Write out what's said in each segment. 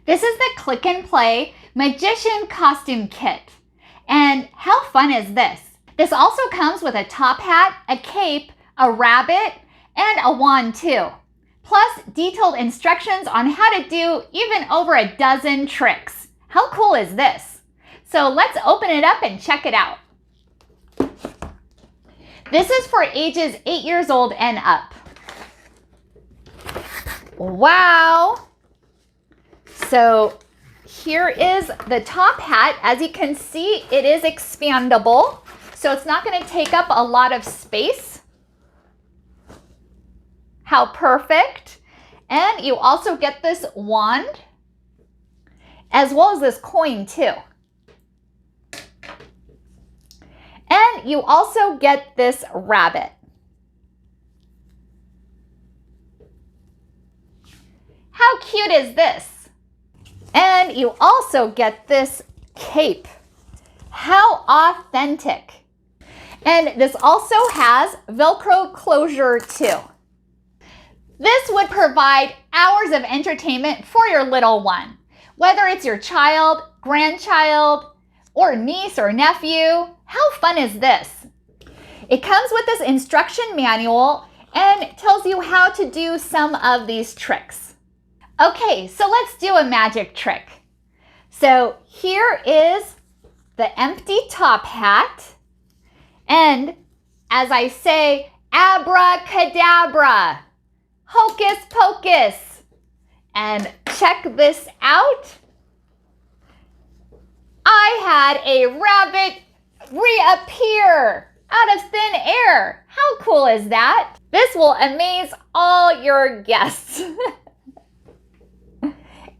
This is the Click and Play Magician Costume Kit. And how fun is this? This also comes with a top hat, a cape, a rabbit, and a wand too. Plus detailed instructions on how to do even over a dozen tricks. How cool is this? So let's open it up and check it out. This is for ages 8 years old and up. Wow! So here is the top hat. As you can see, it is expandable, so it's not going to take up a lot of space. How perfect. And you also get this wand, as well as this coin too. And you also get this rabbit. How cute is this? And you also get this cape. How authentic. And this also has Velcro closure too. This would provide hours of entertainment for your little one. Whether it's your child, grandchild, or niece or nephew, how fun is this? It comes with this instruction manual and tells you how to do some of these tricks. Okay, so let's do a magic trick. So here is the empty top hat. And as I say, abracadabra, hocus pocus. And check this out. I had a rabbit reappear out of thin air. How cool is that? This will amaze all your guests.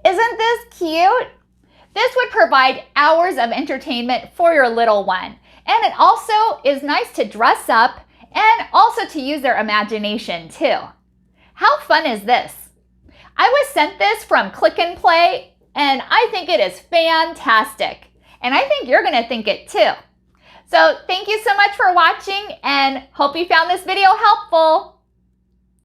Isn't this cute? This would provide hours of entertainment for your little one. And it also is nice to dress up and also to use their imagination too. How fun is this? I was sent this from Click and Play and I think it is fantastic. And I think you're going to think it too. So thank you so much for watching and hope you found this video helpful.